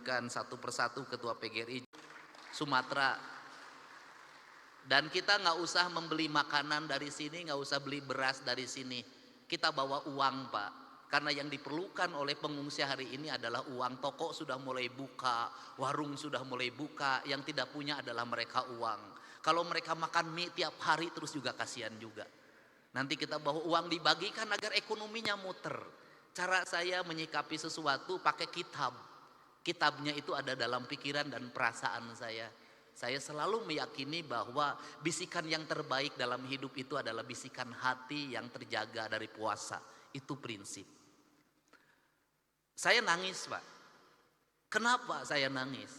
menyebutkan satu persatu ketua PGRI Sumatera. Dan kita nggak usah membeli makanan dari sini, nggak usah beli beras dari sini. Kita bawa uang, Pak. Karena yang diperlukan oleh pengungsi hari ini adalah uang. Toko sudah mulai buka, warung sudah mulai buka. Yang tidak punya adalah mereka uang. Kalau mereka makan mie tiap hari terus juga kasihan juga. Nanti kita bawa uang dibagikan agar ekonominya muter. Cara saya menyikapi sesuatu pakai kitab. Kitabnya itu ada dalam pikiran dan perasaan saya. Saya selalu meyakini bahwa bisikan yang terbaik dalam hidup itu adalah bisikan hati yang terjaga dari puasa. Itu prinsip. Saya nangis, Pak. Kenapa saya nangis?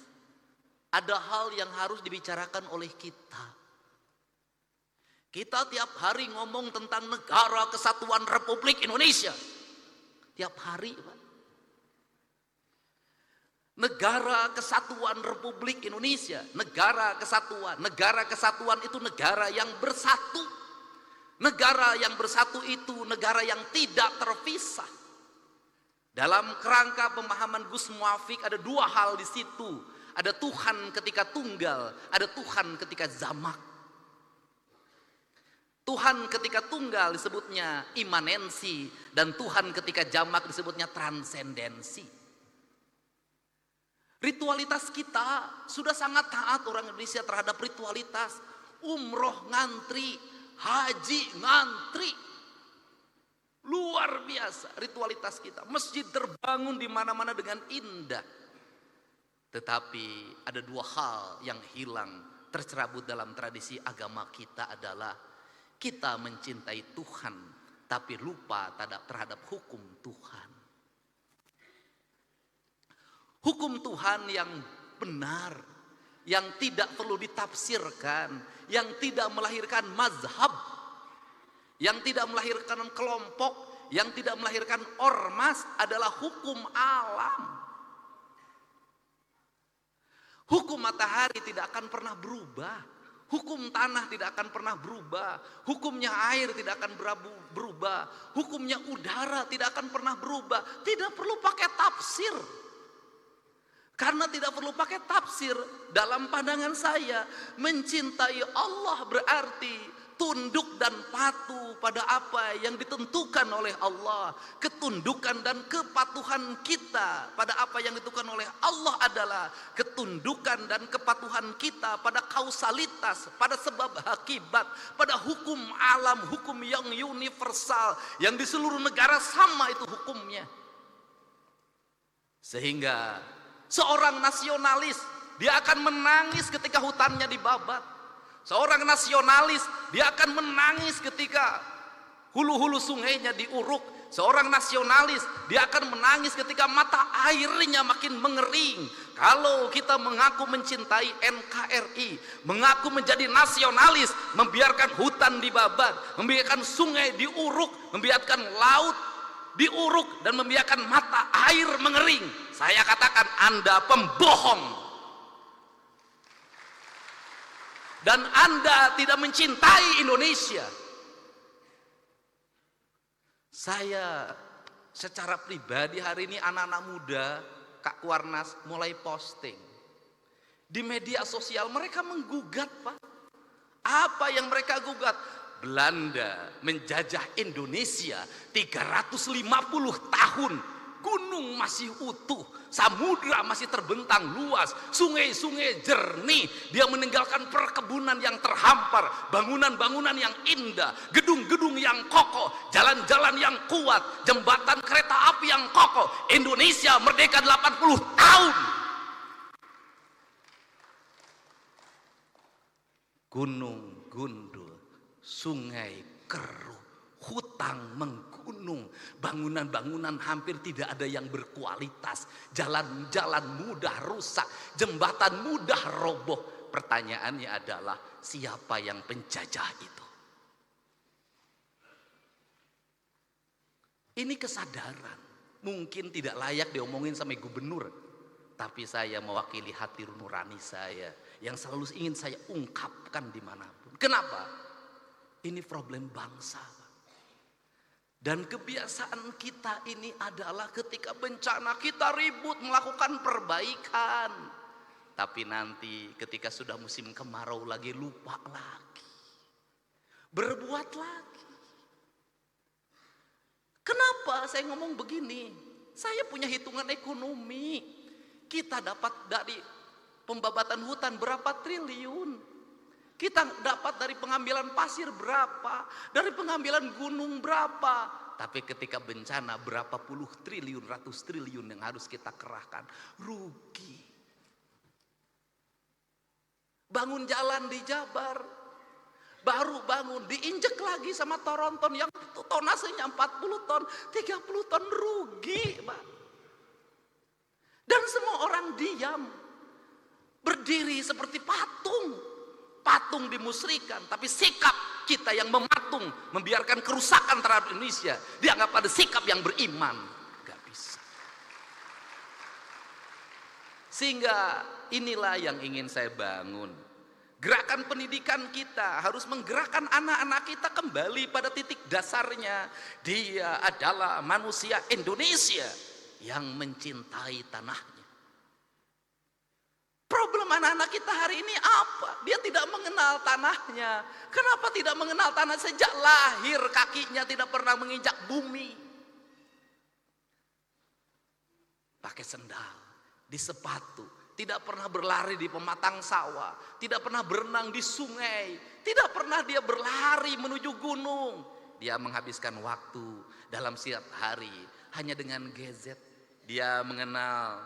Ada hal yang harus dibicarakan oleh kita. Kita tiap hari ngomong tentang Negara Kesatuan Republik Indonesia. Tiap hari, Pak. Negara Kesatuan Republik Indonesia. Negara Kesatuan. Negara Kesatuan itu negara yang bersatu. Negara yang bersatu itu negara yang tidak terpisah. Dalam kerangka pemahaman Gus Muafik ada dua hal di situ. Ada Tuhan ketika tunggal, ada Tuhan ketika jamak. Tuhan ketika tunggal disebutnya imanensi, dan Tuhan ketika jamak disebutnya transendensi. Ritualitas kita sudah sangat taat orang Indonesia terhadap ritualitas. Umroh ngantri, haji ngantri. Luar biasa ritualitas kita. Masjid terbangun di mana-mana dengan indah. Tetapi ada dua hal yang hilang tercerabut dalam tradisi agama kita adalah kita mencintai Tuhan tapi lupa terhadap hukum Tuhan. Hukum Tuhan yang benar, yang tidak perlu ditafsirkan, yang tidak melahirkan mazhab, yang tidak melahirkan kelompok, yang tidak melahirkan ormas adalah hukum alam. Hukum matahari tidak akan pernah berubah. Hukum tanah tidak akan pernah berubah. Hukumnya air tidak akan berubah. Hukumnya udara tidak akan pernah berubah. Tidak perlu pakai tafsir. Karena tidak perlu pakai tafsir, dalam pandangan saya mencintai Allah berarti tunduk dan patuh pada apa yang ditentukan oleh Allah. Ketundukan dan kepatuhan kita pada apa yang ditentukan oleh Allah adalah ketundukan dan kepatuhan kita pada kausalitas, pada sebab akibat, pada hukum alam, hukum yang universal, yang di seluruh negara sama itu hukumnya. Sehingga seorang nasionalis dia akan menangis ketika hutannya dibabat. Seorang nasionalis dia akan menangis ketika hulu-hulu sungainya diuruk. Seorang nasionalis dia akan menangis ketika mata airnya makin mengering. Kalau kita mengaku mencintai NKRI, mengaku menjadi nasionalis, membiarkan hutan dibabat, membiarkan sungai diuruk, membiarkan laut diuruk, dan membiarkan mata air mengering, saya katakan Anda pembohong. Dan Anda tidak mencintai Indonesia. Saya secara pribadi hari ini anak-anak muda, Kak Kuarnas mulai posting. Di media sosial mereka menggugat, Pak. Apa yang mereka gugat? Belanda menjajah Indonesia 350 tahun. Gunung masih utuh, samudra masih terbentang luas, sungai-sungai jernih. Dia meninggalkan perkebunan yang terhampar, bangunan-bangunan yang indah, gedung-gedung yang kokoh, jalan-jalan yang kuat, jembatan kereta api yang kokoh. Indonesia merdeka 80 tahun. Gunung gundul, sungai keruh, hutang menggunung, bangunan-bangunan hampir tidak ada yang berkualitas, jalan-jalan mudah rusak, jembatan mudah roboh. Pertanyaannya adalah siapa yang penjajah itu? Ini kesadaran mungkin tidak layak diomongin sama gubernur, tapi saya mewakili hati nurani saya yang selalu ingin saya ungkapkan dimanapun. Kenapa? Ini problem bangsa. Dan kebiasaan kita ini adalah ketika bencana kita ribut melakukan perbaikan. Tapi nanti ketika sudah musim kemarau lagi lupa lagi. Berbuat lagi. Kenapa saya ngomong begini? Saya punya hitungan ekonomi. Kita dapat dari pembabatan hutan berapa triliun. Kita dapat dari pengambilan pasir berapa, dari pengambilan gunung berapa. Tapi ketika bencana berapa puluh triliun, ratus triliun yang harus kita kerahkan. Rugi. Bangun jalan di Jabar, baru bangun diinjek lagi sama Toronton yang tonasenya 40 ton, 30 ton, rugi, Pak. Dan semua orang diam, berdiri seperti patung. Patung dimusrikan, tapi sikap kita yang mematung, membiarkan kerusakan terhadap Indonesia, dianggap ada sikap yang beriman. Gak bisa. Sehingga inilah yang ingin saya bangun. Gerakan pendidikan kita harus menggerakkan anak-anak kita kembali pada titik dasarnya. Dia adalah manusia Indonesia yang mencintai tanahnya. Problem anak-anak kita hari ini apa? Dia tidak mengenal tanahnya. Kenapa tidak mengenal tanah? Sejak lahir kakinya tidak pernah menginjak bumi. Pakai sendal, di sepatu, tidak pernah berlari di pematang sawah, tidak pernah berenang di sungai, tidak pernah dia berlari menuju gunung. Dia menghabiskan waktu dalam setiap hari hanya dengan gadget. Dia mengenal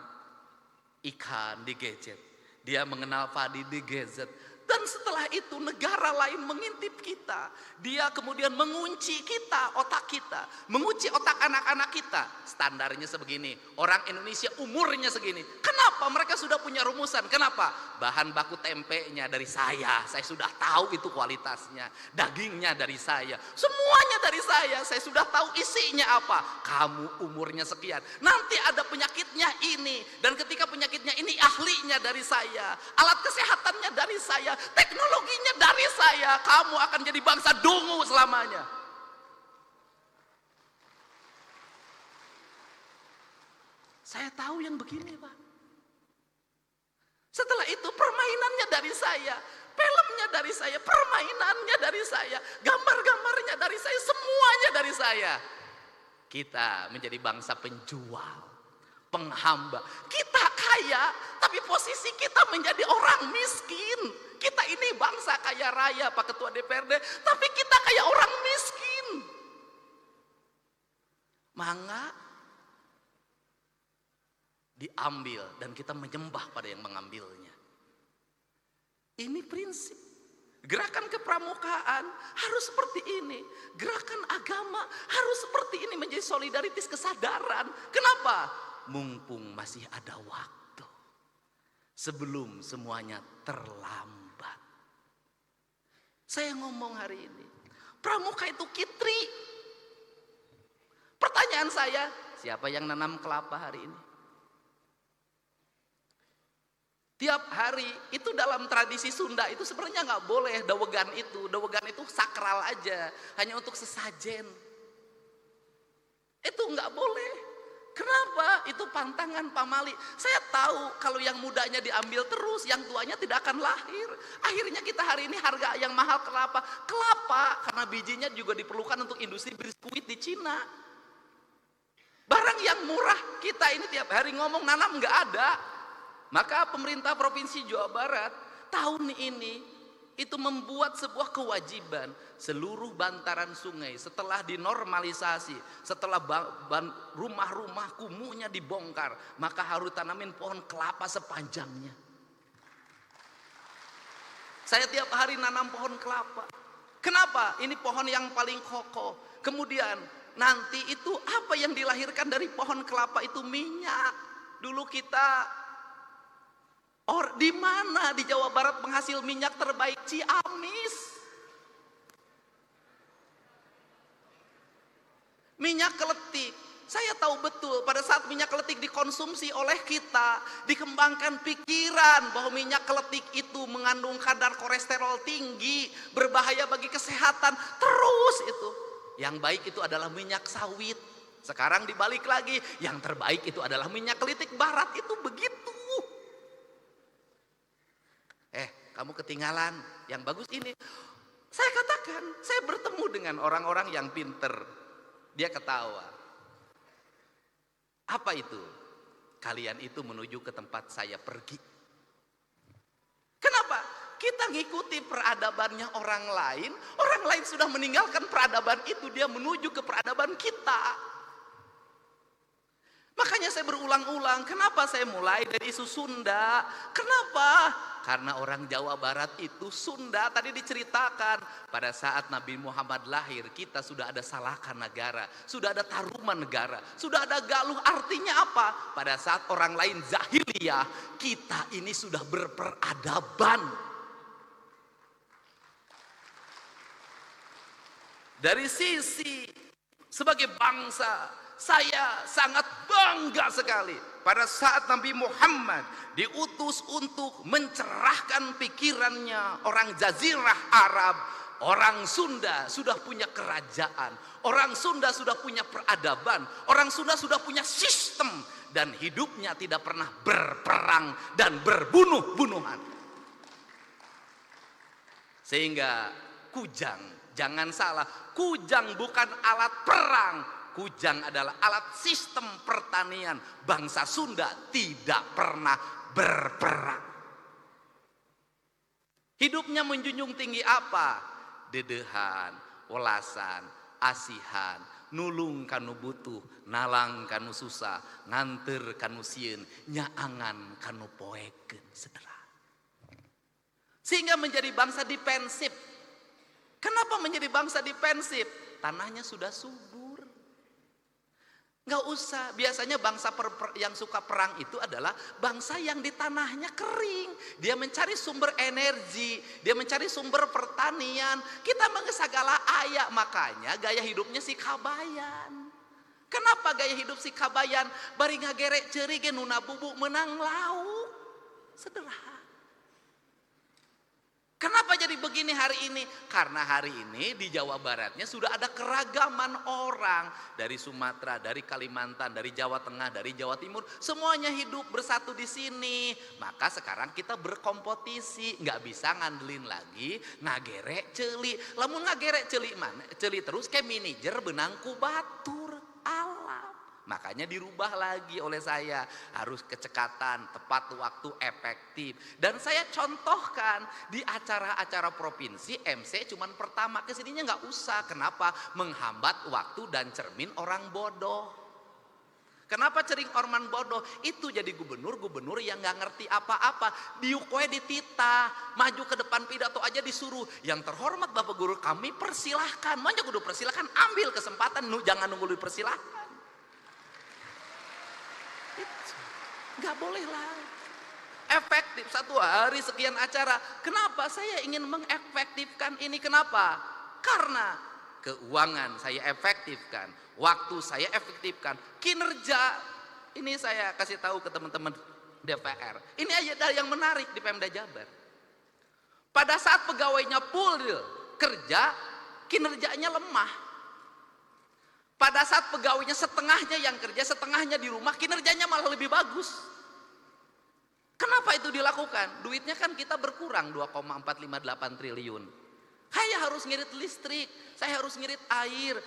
ikan di gadget. Dia mengenal padi di gadget. Dan setelah itu negara lain mengintip kita. Dia kemudian mengunci kita, otak kita. Mengunci otak anak-anak kita. Standarnya sebegini. Orang Indonesia umurnya segini. Kenapa? Mereka sudah punya rumusan. Kenapa? Bahan baku tempenya dari saya. Saya sudah tahu itu kualitasnya. Dagingnya dari saya. Semuanya dari saya. Saya sudah tahu isinya apa. Kamu umurnya sekian. Nanti ada penyakitnya ini. Dan ketika penyakitnya ini ahlinya dari saya. Alat kesehatannya dari saya. Teknologinya dari saya. Kamu akan jadi bangsa dungu selamanya. Saya tahu yang begini, Pak. Setelah itu permainannya dari saya, filmnya dari saya, permainannya dari saya, gambar-gambarnya dari saya, semuanya dari saya. Kita menjadi bangsa penjual, penghamba. Kita kaya, tapi posisi kita menjadi orang miskin. Kita ini bangsa kaya raya, Pak Ketua DPRD, tapi kita kayak orang miskin. Mangga diambil dan kita menyembah pada yang mengambilnya. Ini prinsip. Gerakan kepramukaan harus seperti ini. Gerakan agama harus seperti ini, menjadi solidaritas kesadaran. Kenapa? Mumpung masih ada waktu. Sebelum semuanya terlambat. Saya ngomong hari ini, pramuka itu kitri. Pertanyaan saya, siapa yang nanam kelapa hari ini? Tiap hari, itu dalam tradisi Sunda itu sebenarnya nggak boleh dawegan itu. Dawegan itu sakral aja, hanya untuk sesajen. Itu nggak boleh. Kenapa? Itu pantangan pamali. Saya tahu kalau yang mudanya diambil terus, yang tuanya tidak akan lahir. Akhirnya kita hari ini harga yang mahal kelapa. Kelapa karena bijinya juga diperlukan untuk industri biskuit di Cina. Barang yang murah kita ini tiap hari ngomong nanam nggak ada. Maka pemerintah Provinsi Jawa Barat tahun ini itu membuat sebuah kewajiban seluruh bantaran sungai setelah dinormalisasi, setelah rumah-rumah kumuhnya dibongkar, maka harus tanamin pohon kelapa sepanjangnya. Saya tiap hari nanam pohon kelapa. Kenapa? Ini pohon yang paling kokoh. Kemudian nanti itu apa yang dilahirkan dari pohon kelapa itu minyak. Dulu kita di mana di Jawa Barat penghasil minyak terbaik? Ciamis. Minyak keletik. Saya tahu betul pada saat minyak keletik dikonsumsi oleh kita, dikembangkan pikiran bahwa minyak keletik itu mengandung kadar kolesterol tinggi, berbahaya bagi kesehatan. Terus itu Yang baik itu adalah minyak sawit. Sekarang dibalik lagi, yang terbaik itu adalah minyak kelitik barat. Itu begitu. Kamu ketinggalan. Yang bagus ini. Saya katakan, saya bertemu dengan orang-orang yang pinter. Dia ketawa. Apa itu? Kalian itu menuju ke tempat saya pergi. Kenapa? Kita ngikuti peradabannya orang lain sudah meninggalkan peradaban itu, dia menuju ke peradaban kita. Makanya saya berulang-ulang, kenapa saya mulai dari isu Sunda? Kenapa? Karena orang Jawa Barat itu Sunda, tadi diceritakan pada saat Nabi Muhammad lahir, kita sudah ada Salaka Negara, sudah ada Taruman Negara, sudah ada Galuh. Artinya apa? Pada saat orang lain jahiliyah, kita ini sudah berperadaban. Dari sisi sebagai bangsa, saya sangat bangga sekali pada saat Nabi Muhammad diutus untuk mencerahkan pikirannya orang Jazirah Arab. Orang Sunda sudah punya kerajaan, orang Sunda sudah punya peradaban, orang Sunda sudah punya sistem, dan hidupnya tidak pernah berperang dan berbunuh-bunuhan. Sehingga kujang, jangan salah, kujang bukan alat perang. Kujang adalah alat sistem pertanian. Bangsa Sunda tidak pernah berperang. Hidupnya menjunjung tinggi apa? Dedehan, welasan, asihan, nulung kanu butuh, nalang kanu susah, nganter kanu sieun, nyaangan kanu poeken, saudara. Sehingga menjadi bangsa defensif. Kenapa menjadi bangsa defensif? Tanahnya sudah subur. Nggak usah, biasanya bangsa yang suka perang itu adalah bangsa yang di tanahnya kering. Dia mencari sumber energi, dia mencari sumber pertanian. Kita mengesagala ayak, makanya gaya hidupnya si Kabayan. Kenapa gaya hidup si Kabayan? Bari ngagerek ceuri ge nuna bubuk menang lauk. Sederhana. Kenapa jadi begini hari ini? Karena hari ini di Jawa Baratnya sudah ada keragaman orang. Dari Sumatera, dari Kalimantan, dari Jawa Tengah, dari Jawa Timur. Semuanya hidup bersatu di sini. Maka sekarang kita berkompetisi. Nggak bisa ngandelin lagi ngagerek celi. Lamun ngagerek celi mana? Celi terus kayak manajer benang ku batur alam. Makanya dirubah lagi oleh saya, harus kecekatan, tepat waktu, efektif. Dan saya contohkan di acara-acara provinsi, MC cuman pertama, kesininya nggak usah. Kenapa? Menghambat waktu dan cermin orang bodoh. Kenapa cering orman bodoh? Itu jadi gubernur yang nggak ngerti apa-apa. Diukwe ditita, maju ke depan pidato aja disuruh. Yang terhormat Bapak Guru kami persilahkan, manja kudu persilahkan, ambil kesempatan, jangan nunggu dipersilahkan. Gak boleh lah. Efektif satu hari sekian acara. Kenapa saya ingin mengefektifkan ini? Kenapa? Karena keuangan saya efektifkan, waktu saya efektifkan, kinerja ini saya kasih tahu ke teman-teman DPR. Ini aja yang menarik di Pemda Jabar. Pada saat pegawainya full kerja, kinerjanya lemah. Pada saat pegawainya setengahnya yang kerja, setengahnya di rumah, kinerjanya malah lebih bagus. Kenapa itu dilakukan? Duitnya kan kita berkurang 2,458 triliun. Saya harus ngirit listrik, saya harus ngirit air,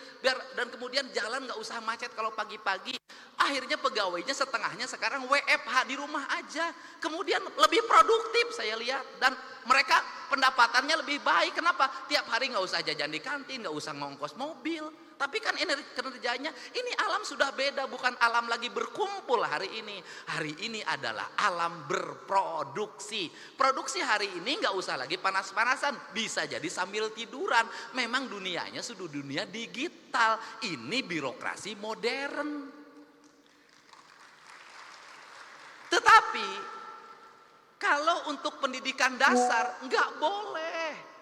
dan kemudian jalan nggak usah macet kalau pagi-pagi. Akhirnya pegawainya setengahnya sekarang WFH di rumah aja. Kemudian lebih produktif saya lihat, dan mereka pendapatannya lebih baik. Kenapa? Tiap hari nggak usah jajan di kantin, nggak usah ngongkos mobil. Tapi kan kinerjanya ini alam sudah beda, bukan alam lagi berkumpul hari ini. Hari ini adalah alam berproduksi. Produksi hari ini nggak usah lagi panas-panasan, bisa jadi sambil tiduran. Memang dunianya sudah dunia digital. Ini birokrasi modern. Tetapi kalau untuk pendidikan dasar nggak boleh.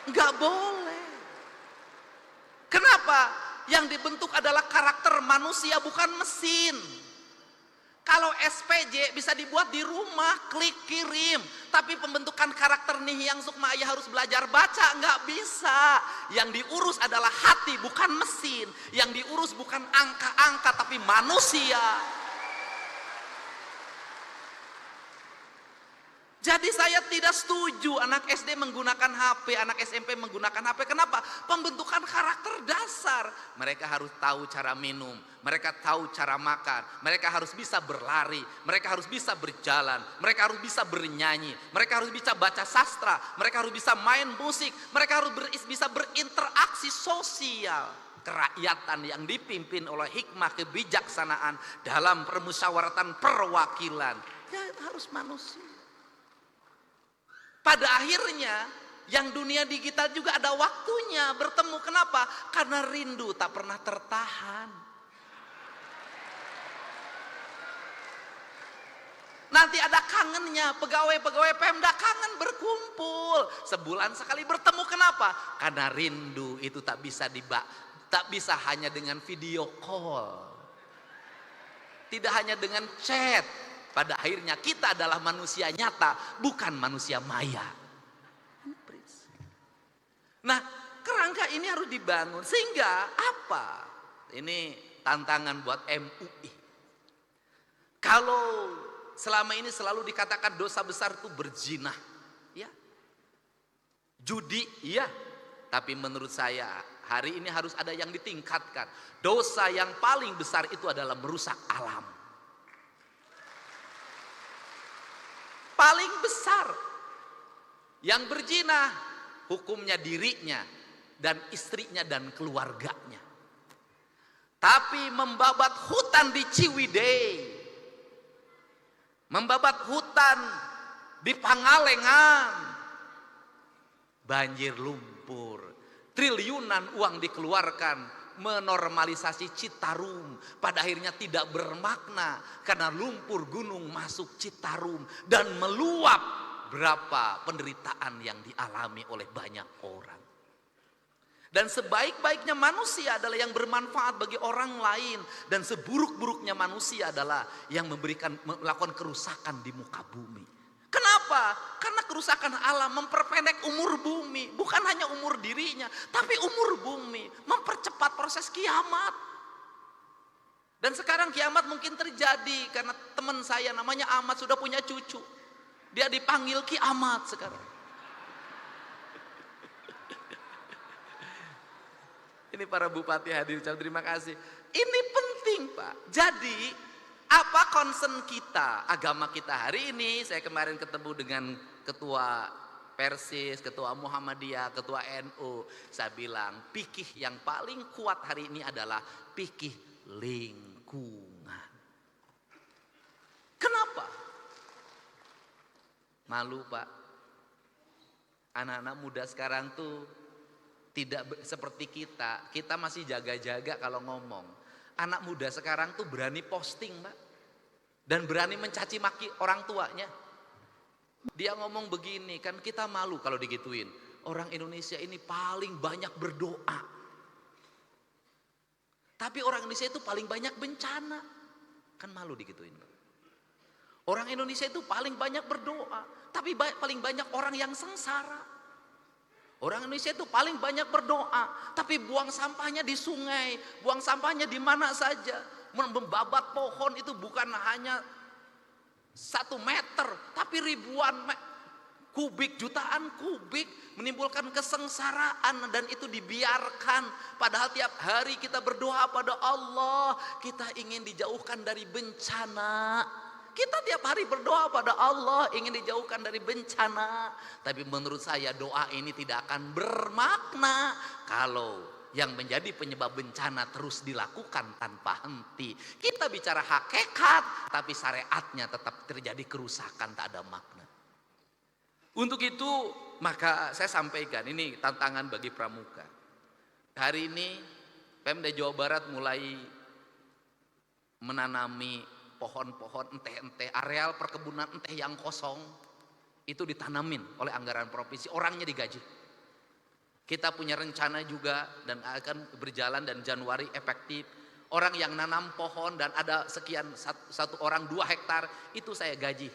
Nggak boleh. Kenapa? Yang dibentuk adalah karakter manusia, bukan mesin. Kalau SPJ bisa dibuat di rumah, klik kirim. Tapi pembentukan karakter nih yang Sukma Ayah harus belajar baca, nggak bisa. Yang diurus adalah hati, bukan mesin. Yang diurus bukan angka-angka, tapi manusia. Jadi saya tidak setuju anak SD menggunakan HP, anak SMP menggunakan HP. Kenapa? Pembentukan karakter dasar. Mereka harus tahu cara minum, mereka tahu cara makan, mereka harus bisa berlari, mereka harus bisa berjalan, mereka harus bisa bernyanyi, mereka harus bisa baca sastra, mereka harus bisa main musik, mereka harus bisa berinteraksi sosial. Kerakyatan yang dipimpin oleh hikmah kebijaksanaan dalam permusyawaratan perwakilan. Ya harus manusia. Pada akhirnya yang dunia digital juga ada waktunya bertemu. Kenapa? Karena rindu tak pernah tertahan. Nanti ada kangennya, pegawai-pegawai Pemda kangen berkumpul. Sebulan sekali bertemu. Kenapa? Karena rindu itu tak bisa hanya dengan video call. Tidak hanya dengan chat. Pada akhirnya kita adalah manusia nyata, bukan manusia maya. Nah, kerangka ini harus dibangun. Sehingga apa? Ini tantangan buat MUI. Kalau selama ini selalu dikatakan dosa besar itu berzina. Ya. Judi, iya. Tapi menurut saya hari ini harus ada yang ditingkatkan. Dosa yang paling besar itu adalah merusak alam. Paling besar yang berzina hukumnya dirinya dan istrinya dan keluarganya. Tapi membabat hutan di Ciwidey, membabat hutan di Pangalengan, banjir lumpur, triliunan uang dikeluarkan menormalisasi Citarum, pada akhirnya tidak bermakna karena lumpur gunung masuk Citarum dan meluap. Berapa penderitaan yang dialami oleh banyak orang. Dan sebaik-baiknya manusia adalah yang bermanfaat bagi orang lain, dan seburuk-buruknya manusia adalah yang melakukan kerusakan di muka bumi. Kenapa? Karena kerusakan alam memperpendek umur bumi. Bukan hanya umur dirinya, tapi umur bumi. Mempercepat proses kiamat. Dan sekarang kiamat mungkin terjadi karena teman saya namanya Ahmad sudah punya cucu. Dia dipanggil kiamat sekarang. Ini para bupati hadir, terima kasih. Ini penting Pak. Jadi apa concern kita, agama kita hari ini? Saya kemarin ketemu dengan ketua Persis, ketua Muhammadiyah, ketua NU. Saya bilang fikih yang paling kuat hari ini adalah fikih lingkungan. Kenapa? Malu Pak. Anak-anak muda sekarang tuh tidak seperti kita. Kita masih jaga-jaga kalau ngomong. Anak muda sekarang tuh berani posting Mbak. Dan berani mencaci maki orang tuanya. Dia ngomong begini, kan kita malu kalau digituin. Orang Indonesia ini paling banyak berdoa. Tapi orang Indonesia itu paling banyak bencana. Kan malu digituin. Orang Indonesia itu paling banyak berdoa. Tapi paling banyak orang yang sengsara. Orang Indonesia itu paling banyak berdoa, tapi buang sampahnya di sungai, buang sampahnya di mana saja. Membabat pohon itu bukan hanya 1 meter, tapi ribuan kubik, jutaan kubik, menimbulkan kesengsaraan dan itu dibiarkan. Padahal tiap hari kita berdoa pada Allah, kita ingin dijauhkan dari bencana. Kita tiap hari berdoa pada Allah ingin dijauhkan dari bencana. Tapi menurut saya doa ini tidak akan bermakna kalau yang menjadi penyebab bencana terus dilakukan tanpa henti. Kita bicara hakikat, tapi syariatnya tetap terjadi kerusakan, tak ada makna. Untuk itu maka saya sampaikan ini tantangan bagi pramuka. Hari ini Pemda Jawa Barat mulai menanami pohon-pohon enteh-enteh, areal perkebunan enteh yang kosong itu ditanamin oleh anggaran provinsi, orangnya digaji. Kita punya rencana juga dan akan berjalan dan Januari efektif Orang yang nanam pohon dan ada sekian satu orang 2 hektar, itu saya gaji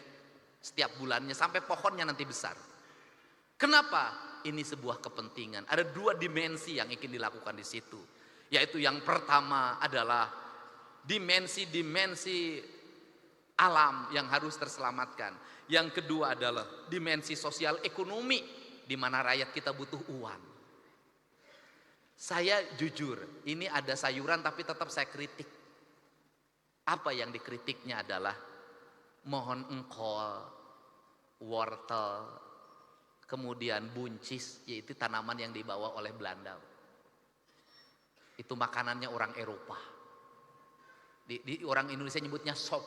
setiap bulannya sampai pohonnya nanti besar. Kenapa? Ini sebuah kepentingan. Ada 2 dimensi yang ingin dilakukan di situ. Yaitu yang pertama adalah dimensi alam yang harus terselamatkan. Yang kedua adalah dimensi sosial ekonomi, di mana rakyat kita butuh uang. Saya jujur, ini ada sayuran tapi tetap saya kritik. Apa yang dikritiknya adalah mohon engkol, wortel, kemudian buncis, yaitu tanaman yang dibawa oleh Belanda. Itu makanannya orang Eropa. Di orang Indonesia nyebutnya sop.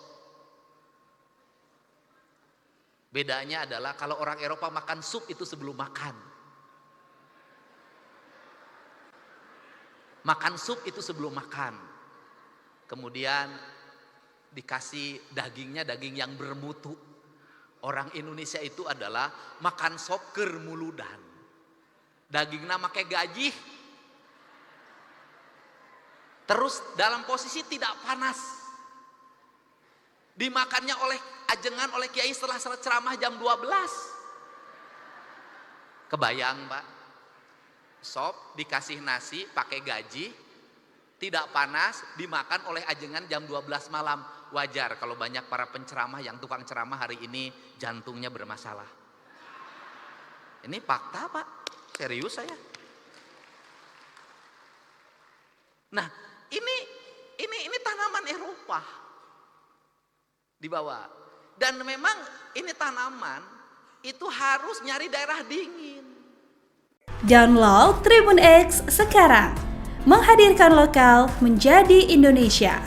Bedanya adalah kalau orang Eropa makan sup itu sebelum makan. Makan sup itu sebelum makan. Kemudian dikasih dagingnya daging yang bermutu. Orang Indonesia itu adalah makan sop keur muludan. Dagingnya make gaji. Terus dalam posisi tidak panas. Dimakannya oleh ajengan oleh kiai setelah ceramah jam 12. Kebayang, Pak? Sop dikasih nasi pakai gaji, tidak panas, dimakan oleh ajengan jam 12 malam. Wajar kalau banyak para penceramah yang tukang ceramah hari ini jantungnya bermasalah. Ini fakta, Pak. Serius saya. Nah, ini tanaman Eropa dibawa. Dan memang ini tanaman itu harus nyari daerah dingin. Download Tribun X sekarang, menghadirkan lokal menjadi Indonesia.